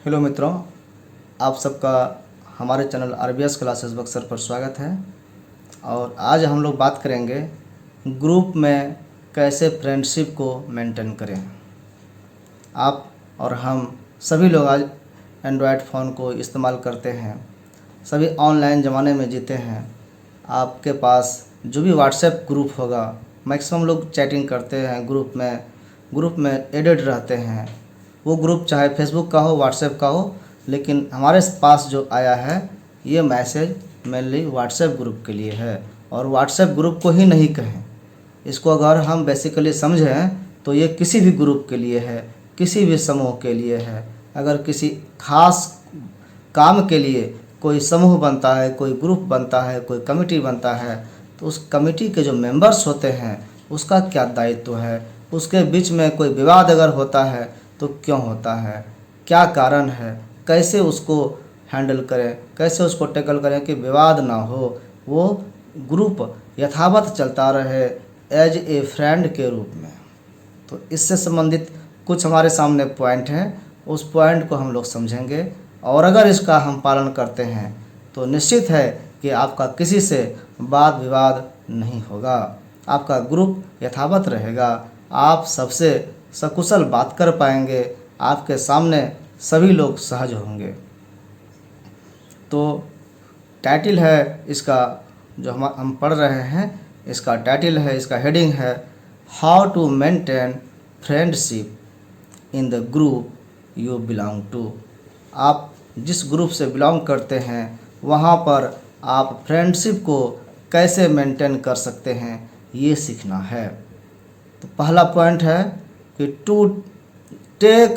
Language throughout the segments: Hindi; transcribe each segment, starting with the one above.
हेलो मित्रों, आप सबका हमारे चैनल आरबीएस क्लासेस बक्सर पर स्वागत है। और आज हम लोग बात करेंगे ग्रुप में कैसे फ्रेंडशिप को मेंटेन करें। आप और हम सभी लोग आज एंड्रॉयड फ़ोन को इस्तेमाल करते हैं, सभी ऑनलाइन ज़माने में जीते हैं। आपके पास जो भी व्हाट्सएप ग्रुप होगा, मैक्सिमम लोग चैटिंग करते हैं ग्रुप में एडेड रहते हैं। वो ग्रुप चाहे फेसबुक का हो, व्हाट्सएप का हो, लेकिन हमारे पास जो आया है ये मैसेज मेनली व्हाट्सएप ग्रुप के लिए है। और व्हाट्सएप ग्रुप को ही नहीं कहें, इसको अगर हम बेसिकली समझें तो ये किसी भी ग्रुप के लिए है, किसी भी समूह के लिए है। अगर किसी खास काम के लिए कोई समूह बनता है, कोई ग्रुप बनता है, कोई कमेटी बनता है, तो उस कमेटी के जो मेंबर्स होते हैं उसका क्या दायित्व है, उसके बीच में कोई विवाद अगर होता है तो क्यों होता है, क्या कारण है, कैसे उसको हैंडल करें, कैसे उसको टैकल करें कि विवाद ना हो, वो ग्रुप यथावत चलता रहे एज ए फ्रेंड के रूप में। तो इससे संबंधित कुछ हमारे सामने पॉइंट हैं, उस पॉइंट को हम लोग समझेंगे। और अगर इसका हम पालन करते हैं तो निश्चित है कि आपका किसी से वाद विवाद नहीं होगा, आपका ग्रुप यथावत रहेगा, आप सबसे सकुशल बात कर पाएंगे, आपके सामने सभी लोग सहज होंगे। तो टाइटल है इसका जो हम पढ़ रहे हैं, इसका टाइटल है, इसका हेडिंग है how to maintain friendship in the group you belong to. आप जिस ग्रुप से बिलोंग करते हैं वहाँ पर आप फ्रेंडशिप को कैसे मेंटेन कर सकते हैं, ये सीखना है। तो पहला पॉइंट है कि to take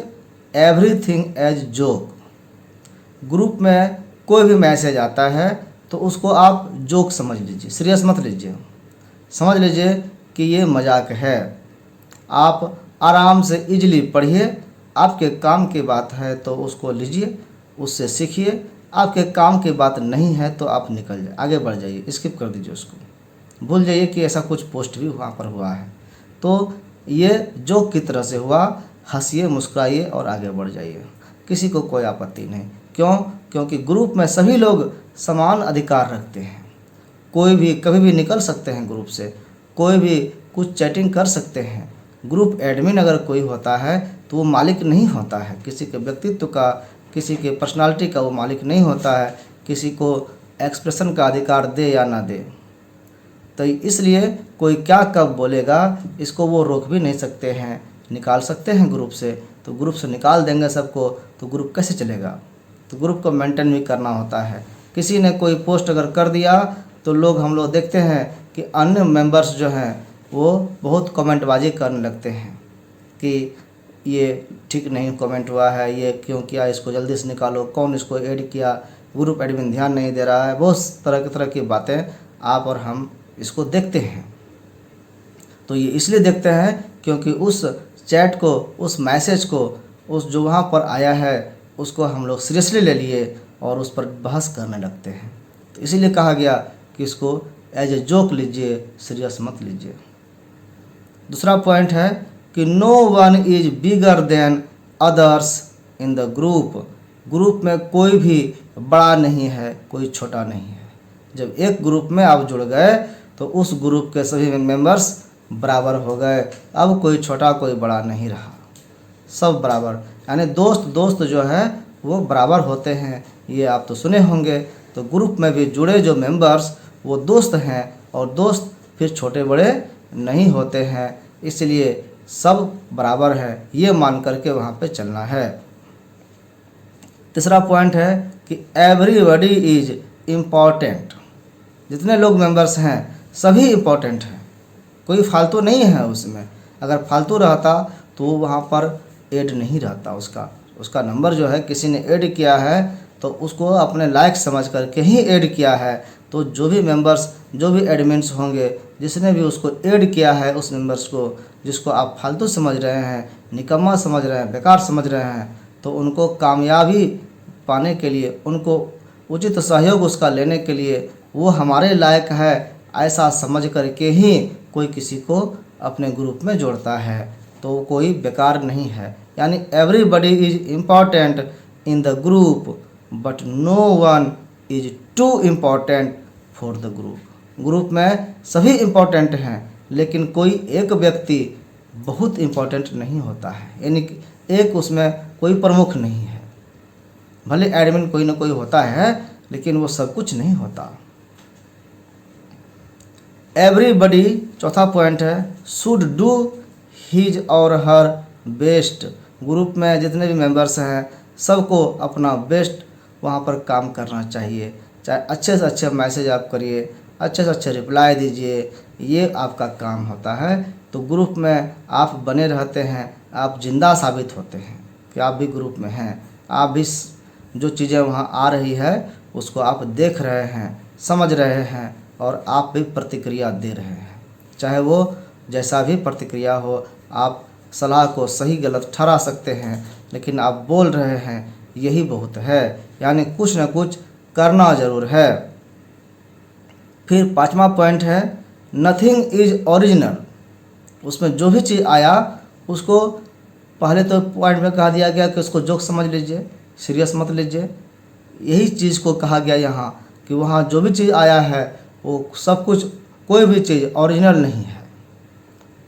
everything as joke. Group में कोई भी मैसेज आता है तो उसको आप जोक समझ लीजिए, सीरियस मत लीजिए। समझ लीजिए कि ये मजाक है। आप आराम से इजीली पढ़िए, आपके काम की बात है तो उसको लीजिए, उससे सीखिए। आपके काम की बात नहीं है तो आप निकल जाए, आगे बढ़ जाइए, स्किप कर दीजिए उसको, भूल जाइए कि ऐसा कुछ पोस्ट भी वहाँ पर हुआ है। तो ये जोक की तरह से हुआ, हंसिए, मुस्कुराइए और आगे बढ़ जाइए, किसी को कोई आपत्ति नहीं। क्यों? क्योंकि ग्रुप में सभी लोग समान अधिकार रखते हैं। कोई भी कभी भी निकल सकते हैं ग्रुप से, कोई भी कुछ चैटिंग कर सकते हैं। ग्रुप एडमिन अगर कोई होता है तो वो मालिक नहीं होता है किसी के व्यक्तित्व का, किसी के पर्सनालिटी का वो मालिक नहीं होता है, किसी को एक्सप्रेशन का अधिकार दे या ना दे। तो इसलिए कोई क्या कब बोलेगा इसको वो रोक भी नहीं सकते हैं, निकाल सकते हैं ग्रुप से। तो ग्रुप से निकाल देंगे सबको तो ग्रुप कैसे चलेगा? तो ग्रुप को मेंटेन भी करना होता है। किसी ने कोई पोस्ट अगर कर दिया तो हम लोग देखते हैं कि अन्य मेंबर्स जो हैं वो बहुत कमेंटबाजी करने लगते हैं कि ये ठीक नहीं कमेंट हुआ है, ये क्यों किया, इसको जल्दी से निकालो, कौन इसको ऐड किया, ग्रुप एडमिन ध्यान नहीं दे रहा है। बहुत तरह की बातें आप और हम इसको देखते हैं। तो ये इसलिए देखते हैं क्योंकि उस चैट को, उस मैसेज को, उस जो वहाँ पर आया है उसको हम लोग सीरियसली ले लिए और उस पर बहस करने लगते हैं। तो इसीलिए कहा गया कि इसको एज ए जोक लीजिए, सीरियस मत लीजिए। दूसरा पॉइंट है कि no one is bigger than others in the group. Group में कोई भी बड़ा नहीं है, कोई छोटा नहीं है। जब एक ग्रुप में आप जुड़ गए तो उस ग्रुप के सभी मेंबर्स बराबर हो गए। अब कोई छोटा कोई बड़ा नहीं रहा, सब बराबर। यानी दोस्त जो है वो बराबर होते हैं, ये आप तो सुने होंगे। तो ग्रुप में भी जुड़े जो मेंबर्स वो दोस्त हैं, और दोस्त फिर छोटे बड़े नहीं होते हैं, इसलिए सब बराबर है, ये मान करके वहाँ पे चलना है। तीसरा पॉइंट है कि एवरीबॉडी इज इम्पॉर्टेंट। जितने लोग मेंबर्स हैं सभी इम्पॉर्टेंट हैं, कोई फालतू नहीं है उसमें। अगर फालतू रहता तो वहाँ पर ऐड नहीं रहता। उसका नंबर जो है किसी ने ऐड किया है तो उसको अपने लायक समझ करके ही ऐड किया है। तो जो भी मेंबर्स, जो भी एडमिन्स होंगे, जिसने भी उसको ऐड किया है उस मेंबर्स को, जिसको आप फालतू समझ रहे हैं, निकम्मा समझ रहे हैं, बेकार समझ रहे हैं, तो उनको कामयाबी पाने के लिए, उनको उचित सहयोग उसका लेने के लिए वो हमारे लायक है ऐसा समझ करके ही कोई किसी को अपने ग्रुप में जोड़ता है। तो कोई बेकार नहीं है। यानी everybody is important in the group but no one is too important for the group. Group में सभी इम्पोर्टेंट हैं लेकिन कोई एक व्यक्ति बहुत इम्पोर्टेंट नहीं होता है, यानी कि एक उसमें कोई प्रमुख नहीं है। भले एडमिन कोई ना कोई होता है लेकिन वो सब कुछ नहीं होता। एवरीबडी, चौथा पॉइंट है, शुड डू हिज और हर बेस्ट। ग्रुप में जितने भी मेंबर्स हैं सबको अपना बेस्ट वहाँ पर काम करना चाहिए। चाहे अच्छे से अच्छे मैसेज आप करिए, अच्छे से अच्छे रिप्लाई दीजिए, ये आपका काम होता है। तो ग्रुप में आप बने रहते हैं, आप जिंदा साबित होते हैं कि आप भी ग्रुप में हैं। आप भी जो चीज़ें वहाँ आ रही है उसको आप देख रहे हैं, समझ रहे हैं और आप भी प्रतिक्रिया दे रहे हैं। चाहे वो जैसा भी प्रतिक्रिया हो, आप सलाह को सही गलत ठहरा सकते हैं लेकिन आप बोल रहे हैं, यही बहुत है। यानी कुछ न कुछ करना ज़रूर है। फिर पांचवा पॉइंट है, नथिंग इज ओरिजिनल। उसमें जो भी चीज़ आया उसको पहले तो पॉइंट में कहा दिया गया कि उसको जोक समझ लीजिए, सीरियस मत लीजिए। यही चीज़ को कहा गया यहाँ कि वहाँ जो भी चीज़ आया है वो सब कुछ, कोई भी चीज़ ओरिजिनल नहीं है,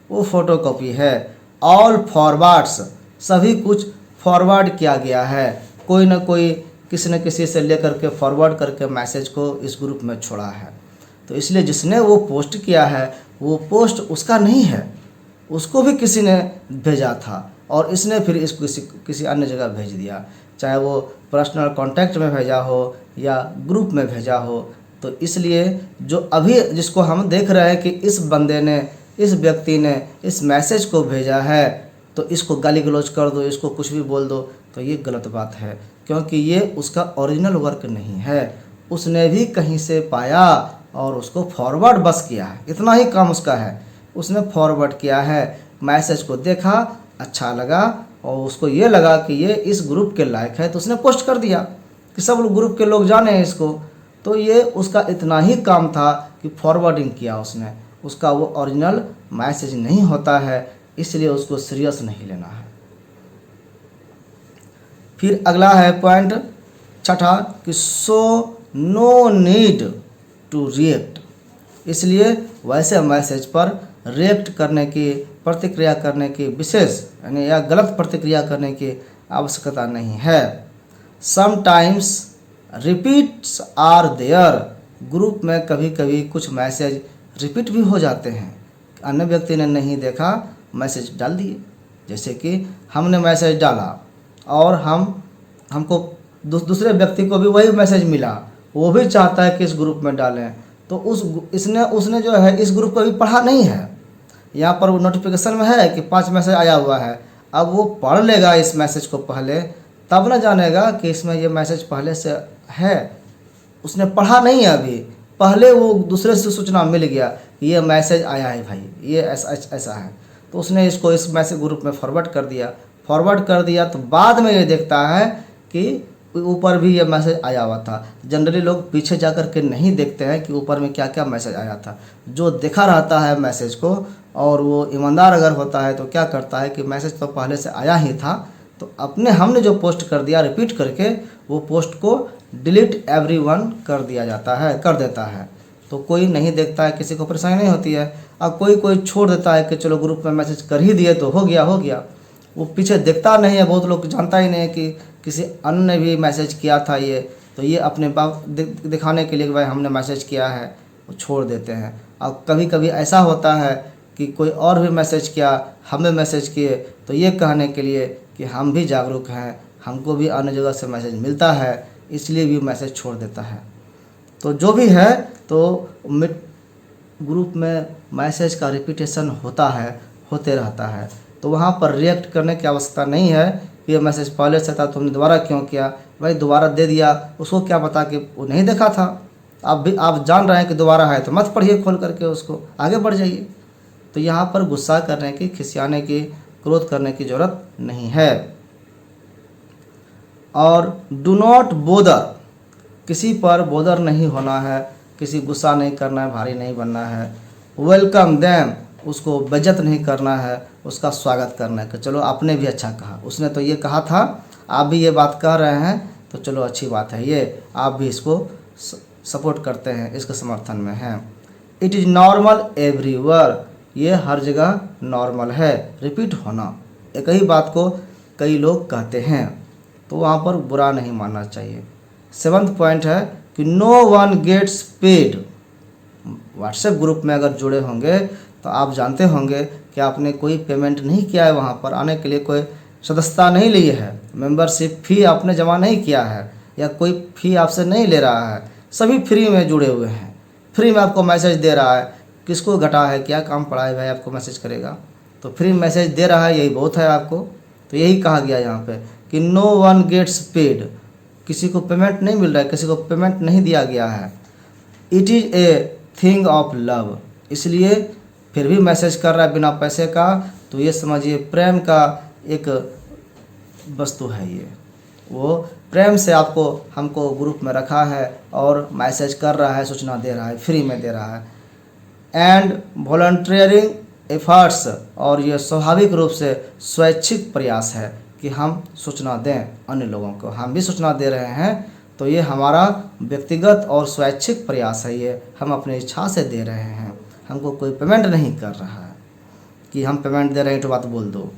वो फोटोकॉपी है। ऑल फॉरवर्ड्स, सभी कुछ फॉरवर्ड किया गया है। कोई ना कोई किसी न किसी से लेकर के फॉरवर्ड करके मैसेज को इस ग्रुप में छोड़ा है। तो इसलिए जिसने वो पोस्ट किया है वो पोस्ट उसका नहीं है, उसको भी किसी ने भेजा था और इसने फिर इसको किसी अन्य जगह भेज दिया। चाहे वो पर्सनल कांटेक्ट में भेजा हो या ग्रुप में भेजा हो। तो इसलिए जो अभी जिसको हम देख रहे हैं कि इस बंदे ने, इस व्यक्ति ने इस मैसेज को भेजा है तो इसको गाली गलौज कर दो, इसको कुछ भी बोल दो, तो ये गलत बात है क्योंकि ये उसका ओरिजिनल वर्क नहीं है। उसने भी कहीं से पाया और उसको फॉरवर्ड बस किया है, इतना ही काम उसका है। उसने फॉरवर्ड किया है, मैसेज को देखा, अच्छा लगा और उसको ये लगा कि ये इस ग्रुप के लायक है तो उसने पोस्ट कर दिया कि सब ग्रुप के लोग जाने हैं इसको। तो ये उसका इतना ही काम था कि फॉरवर्डिंग किया उसने, उसका वो ओरिजिनल मैसेज नहीं होता है, इसलिए उसको सीरियस नहीं लेना है। फिर अगला है पॉइंट छठा कि so no need to react. इसलिए वैसे मैसेज पर रिएक्ट करने की, प्रतिक्रिया करने की विशेष यानी या गलत प्रतिक्रिया करने की आवश्यकता नहीं है। Sometimes repeats are there. Group में कभी कभी कुछ मैसेज रिपीट भी हो जाते हैं, अन्य व्यक्ति ने नहीं देखा, मैसेज डाल दिए। जैसे कि हमने मैसेज डाला और हमको दूसरे व्यक्ति को भी वही मैसेज मिला, वो भी चाहता है कि इस ग्रुप में डालें, तो उसने जो है इस ग्रुप को भी पढ़ा नहीं है। यहाँ पर वो नोटिफिकेशन में है कि 5 मैसेज आया हुआ है। अब वो पढ़ लेगा इस मैसेज को पहले, तब ना जानेगा कि इसमें ये मैसेज पहले से है। उसने पढ़ा नहीं है अभी, पहले वो दूसरे से सूचना मिल गया कि ये मैसेज आया है भाई, ये ऐसा है, तो उसने इसको इस मैसेज ग्रुप में फॉरवर्ड कर दिया। तो बाद में ये देखता है कि ऊपर भी ये मैसेज आया हुआ था। जनरली लोग पीछे जाकर के नहीं देखते हैं कि ऊपर में क्या क्या मैसेज आया था। जो देखा रहता है मैसेज को और वो ईमानदार अगर होता है तो क्या करता है कि मैसेज तो पहले से आया ही था, तो हमने जो पोस्ट कर दिया रिपीट करके वो पोस्ट को डिलीट एवरीवन कर देता है। तो कोई नहीं देखता है, किसी को परेशानी नहीं होती है। अब कोई छोड़ देता है कि चलो ग्रुप में मैसेज कर ही दिए तो हो गया, वो पीछे देखता नहीं है। बहुत लोग जानता ही नहीं है कि किसी अन्य ने भी मैसेज किया था ये, तो ये अपने बाप दिखाने के लिए कि भाई हमने मैसेज किया है, वो छोड़ देते हैं। अब कभी कभी ऐसा होता है कि कोई और भी मैसेज किया, हमें मैसेज किए, तो ये कहने के लिए कि हम भी जागरूक हैं, हमको भी अन्य जगह से मैसेज मिलता है, इसलिए भी मैसेज छोड़ देता है। तो जो भी है, तो ग्रुप में मैसेज का रिपीटेशन होते रहता है, तो वहाँ पर रिएक्ट करने की आवश्यकता नहीं है कि ये मैसेज पहले से था तुमने दोबारा क्यों किया। भाई दोबारा दे दिया, उसको क्या पता कि वो नहीं देखा था। आप जान रहे हैं कि दोबारा है तो मत पढ़िए खोल करके, उसको आगे बढ़ जाइए। तो यहाँ पर गुस्सा करने की, खिसियाने की, क्रोध करने की ज़रूरत नहीं है। और डू नॉट बोदर, किसी पर बोदर नहीं होना है, किसी गुस्सा नहीं करना है, भारी नहीं बनना है। वेलकम देम, उसको बेइज्जत नहीं करना है, उसका स्वागत करना है कि चलो आपने भी अच्छा कहा, उसने तो ये कहा था आप भी ये बात कह रहे हैं तो चलो अच्छी बात है, ये आप भी इसको सपोर्ट करते हैं, इसके समर्थन में हैं। इट इज़ नॉर्मल एवरीवेयर, ये हर जगह नॉर्मल है, रिपीट होना। एक ही बात को कई लोग कहते हैं तो वहाँ पर बुरा नहीं मानना चाहिए। 7th पॉइंट है कि no one gets paid. WhatsApp group में अगर जुड़े होंगे तो आप जानते होंगे कि आपने कोई पेमेंट नहीं किया है, वहाँ पर आने के लिए कोई सदस्यता नहीं ली है, मेंबरशिप फ़ी आपने जमा नहीं किया है या कोई फ़ी आपसे नहीं ले रहा है, सभी फ्री में जुड़े हुए हैं, फ्री में आपको मैसेज दे रहा है। किसको घटा है, क्या काम पड़ा है भाई, आपको मैसेज करेगा तो फ्री मैसेज दे रहा है, यही बहुत है आपको। तो यही कहा गया यहाँ पे कि नो वन गेट्स पेड, किसी को पेमेंट नहीं मिल रहा है, किसी को पेमेंट नहीं दिया गया है। It is a thing of love, इसलिए फिर भी मैसेज कर रहा है बिना पैसे का, तो ये समझिए प्रेम का एक वस्तु है ये। वो प्रेम से आपको हमको ग्रुप में रखा है और मैसेज कर रहा है, सूचना दे रहा है, फ्री में दे रहा है। एंड वॉलंटियरिंग एफर्ट्स, और ये स्वाभाविक रूप से स्वैच्छिक प्रयास है कि हम सूचना दें अन्य लोगों को, हम भी सूचना दे रहे हैं तो ये हमारा व्यक्तिगत और स्वैच्छिक प्रयास है, ये हम अपनी इच्छा से दे रहे हैं, हमको कोई पेमेंट नहीं कर रहा है कि हम पेमेंट दे रहे हैं तो बात बोल दो।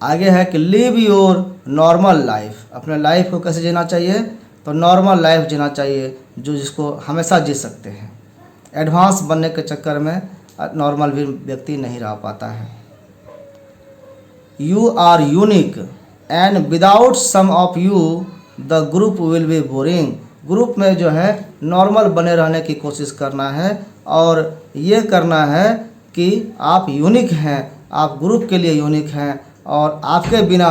आगे है कि लिव योर नॉर्मल लाइफ, अपने लाइफ को कैसे जीना चाहिए, तो नॉर्मल लाइफ जीना चाहिए जो जिसको हमेशा जी सकते हैं। एडवांस बनने के चक्कर में नॉर्मल भी व्यक्ति नहीं रह पाता है। You are unique and without some of you the group will be boring, group में जो है नॉर्मल बने रहने की कोशिश करना है और ये करना है कि आप यूनिक हैं, आप ग्रुप के लिए यूनिक हैं और आपके बिना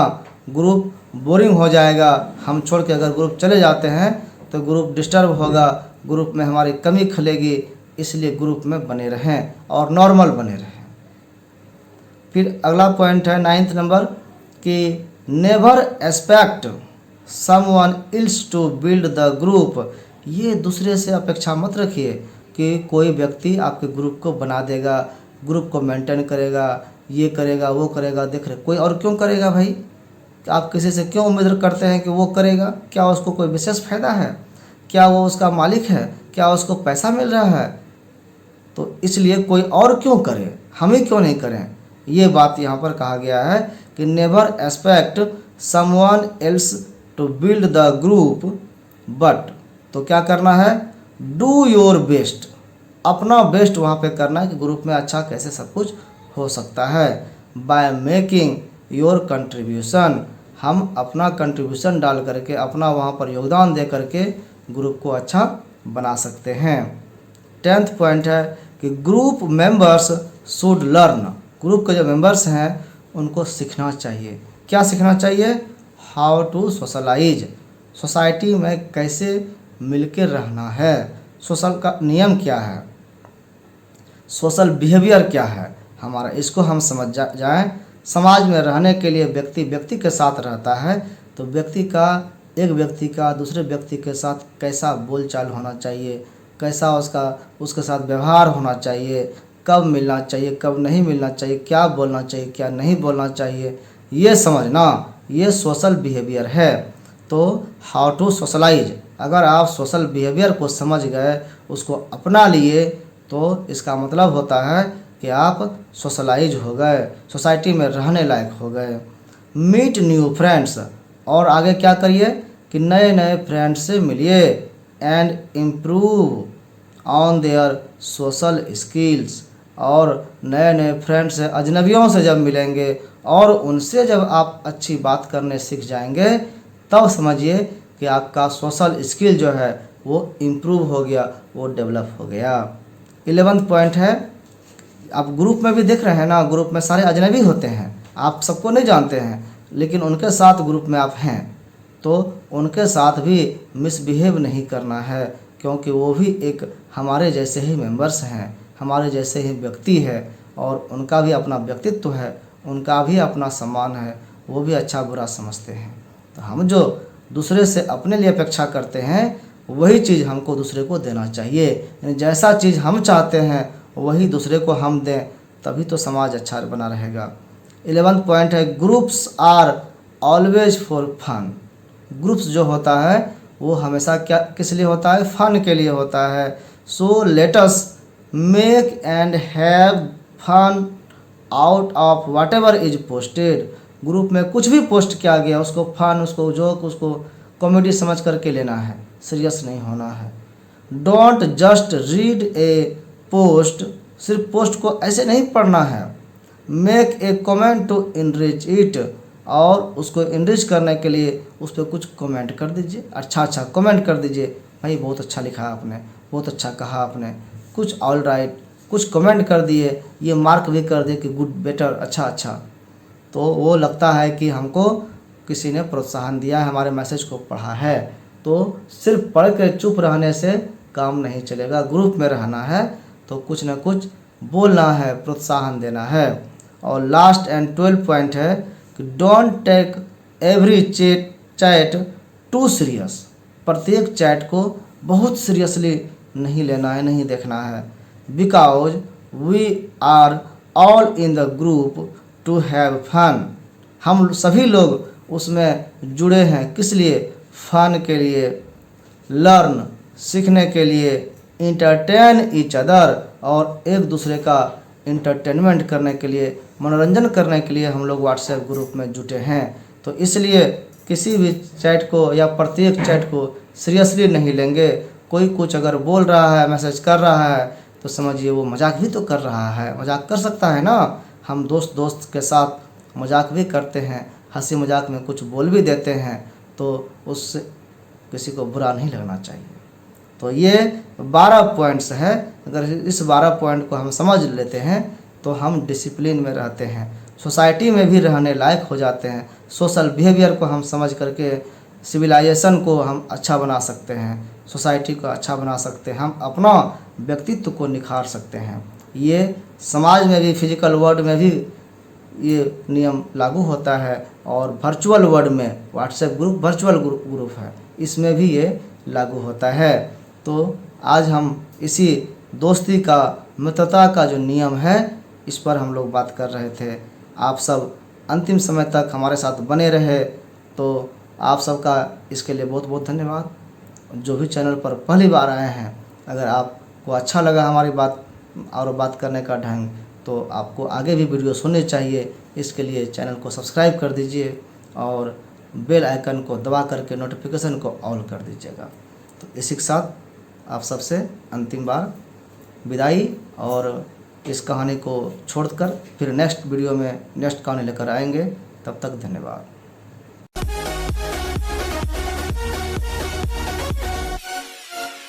ग्रुप बोरिंग हो जाएगा। हम छोड़ के अगर ग्रुप चले जाते हैं तो ग्रुप डिस्टर्ब होगा, ग्रुप में हमारी कमी खलेगी, इसलिए ग्रुप में बने रहें और नॉर्मल बने रहें। फिर अगला पॉइंट है 9th नंबर कि never expect someone else to build the group, ये दूसरे से अपेक्षा मत रखिए कि कोई व्यक्ति आपके ग्रुप को बना देगा, ग्रुप को मेंटेन करेगा, ये करेगा वो करेगा। देख रहे कोई और क्यों करेगा भाई, आप किसी से क्यों उम्मीद करते हैं कि वो करेगा? क्या उसको कोई विशेष फ़ायदा है? क्या वो उसका मालिक है? क्या उसको पैसा मिल रहा है? तो इसलिए कोई और क्यों करे, हम ही क्यों नहीं करें? ये बात यहाँ पर कहा गया है कि never expect someone else to build the group but, तो क्या करना है, डू योर बेस्ट, अपना बेस्ट वहाँ पे करना है कि ग्रुप में अच्छा कैसे सब कुछ हो सकता है। बाय मेकिंग योर कंट्रीब्यूशन, हम अपना कंट्रीब्यूशन डाल करके, अपना वहाँ पर योगदान दे करके ग्रुप को अच्छा बना सकते हैं। 10th पॉइंट है कि group members should learn, group के जो मेंबर्स हैं उनको सीखना चाहिए। क्या सीखना चाहिए? हाउ टू सोशलाइज, सोसाइटी में कैसे मिलकर रहना है, सोशल का नियम क्या है, सोशल बिहेवियर क्या है हमारा, इसको हम समझ जाएं। समाज में रहने के लिए व्यक्ति व्यक्ति के साथ रहता है तो व्यक्ति का, एक व्यक्ति का दूसरे व्यक्ति के साथ कैसा बोलचाल होना चाहिए, कैसा उसके साथ व्यवहार होना चाहिए, कब मिलना चाहिए कब नहीं मिलना चाहिए, क्या बोलना चाहिए क्या नहीं बोलना चाहिए, ये समझना, ये सोशल बिहेवियर है। तो हाउ टू सोशलाइज, अगर आप सोशल बिहेवियर को समझ गए, उसको अपना लिए, तो इसका मतलब होता है कि आप सोशलाइज हो गए, सोसाइटी में रहने लायक हो गए। मीट न्यू फ्रेंड्स, और आगे क्या करिए कि नए नए फ्रेंड्स से मिलिए and improve on their social skills, और नए नए फ्रेंड्स से, अजनबियों से जब मिलेंगे और उनसे जब आप अच्छी बात करने सीख जाएंगे तब समझिए कि आपका सोशल स्किल जो है वो इम्प्रूव हो गया, वो डेवलप हो गया। 11th पॉइंट है, आप ग्रुप में भी देख रहे हैं ना, ग्रुप में सारे अजनबी होते हैं, आप सबको नहीं जानते हैं, लेकिन उनके साथ ग्रुप में आप हैं तो उनके साथ भी मिसबिहेव नहीं करना है, क्योंकि वो भी एक हमारे जैसे ही मेंबर्स हैं, हमारे जैसे ही व्यक्ति है और उनका भी अपना व्यक्तित्व है, उनका भी अपना सम्मान है, वो भी अच्छा बुरा समझते हैं। तो हम जो दूसरे से अपने लिए अपेक्षा करते हैं वही चीज़ हमको दूसरे को देना चाहिए, यानी जैसा चीज़ हम चाहते हैं वही दूसरे को हम दें, तभी तो समाज अच्छा बना रहेगा। 11th पॉइंट है, groups are always for fun. Groups जो होता है वो हमेशा क्या किस लिए होता है, फन के लिए होता है। So let us make and have fun out of whatever is posted. Group में कुछ भी पोस्ट किया गया उसको फन, उसको जोक, उसको कॉमेडी समझ करके लेना है, सीरियस नहीं होना है। Don't just read a post, सिर्फ पोस्ट को ऐसे नहीं पढ़ना है। Make a comment to enrich it, और उसको इनरिच करने के लिए उस पर कुछ कमेंट कर दीजिए, अच्छा कमेंट कर दीजिए, भाई बहुत अच्छा लिखा आपने, बहुत अच्छा कहा आपने, कुछ ऑल राइट, कुछ कमेंट कर दिए, ये मार्क भी कर दिए कि गुड, बेटर, अच्छा, तो वो लगता है कि हमको किसी ने प्रोत्साहन दिया है, हमारे मैसेज को पढ़ा है। तो सिर्फ पढ़ के चुप रहने से काम नहीं चलेगा, ग्रुप में रहना है तो कुछ ना कुछ बोलना है, प्रोत्साहन देना है। और लास्ट एंड 12 पॉइंट है कि don't take every chat too serious. प्रत्येक चैट को बहुत सीरियसली नहीं लेना है, नहीं देखना है। Because we are all in the group to have fun. हम सभी लोग उसमें जुड़े हैं, किस लिए, फन के लिए, लर्न, सीखने के लिए, इंटरटेन ईच अदर, और एक दूसरे का इंटरटेनमेंट करने के लिए, मनोरंजन करने के लिए हम लोग व्हाट्सएप ग्रुप में जुटे हैं। तो इसलिए किसी भी चैट को या प्रत्येक चैट को सीरियसली नहीं लेंगे। कोई कुछ अगर बोल रहा है, मैसेज कर रहा है, तो समझिए वो मजाक भी तो कर रहा है, मजाक कर सकता है ना। हम दोस्त के साथ मजाक भी करते हैं, हंसी मजाक में कुछ बोल भी देते हैं, तो उससे किसी को बुरा नहीं लगना चाहिए। तो ये 12 पॉइंट्स हैं। अगर इस 12 पॉइंट को हम समझ लेते हैं तो हम डिसिप्लिन में रहते हैं, सोसाइटी में भी रहने लायक हो जाते हैं। सोशल बिहेवियर को हम समझ करके सिविलाइजेशन को हम अच्छा बना सकते हैं, सोसाइटी को अच्छा बना सकते हैं, हम अपना व्यक्तित्व को निखार सकते हैं। ये समाज में भी, फिजिकल वर्ल्ड में भी ये नियम लागू होता है, और वर्चुअल वर्ल्ड में व्हाट्सएप ग्रुप वर्चुअल ग्रुप है, इसमें भी ये लागू होता है। तो आज हम इसी दोस्ती का, मित्रता का जो नियम है, इस पर हम लोग बात कर रहे थे। आप सब अंतिम समय तक हमारे साथ बने रहे, तो आप सबका इसके लिए बहुत बहुत धन्यवाद। जो भी चैनल पर पहली बार आए हैं, अगर आपको अच्छा लगा हमारी बात और बात करने का ढंग, तो आपको आगे भी वीडियो सुननी चाहिए। इसके लिए चैनल को सब्सक्राइब कर दीजिए और बेल आइकन को दबा करके नोटिफिकेशन को ऑल कर दीजिएगा। तो इसी के साथ आप सबसे अंतिम बार विदाई, और इस कहानी को छोड़कर फिर नेक्स्ट वीडियो में नेक्स्ट कहानी लेकर आएंगे। तब तक धन्यवाद।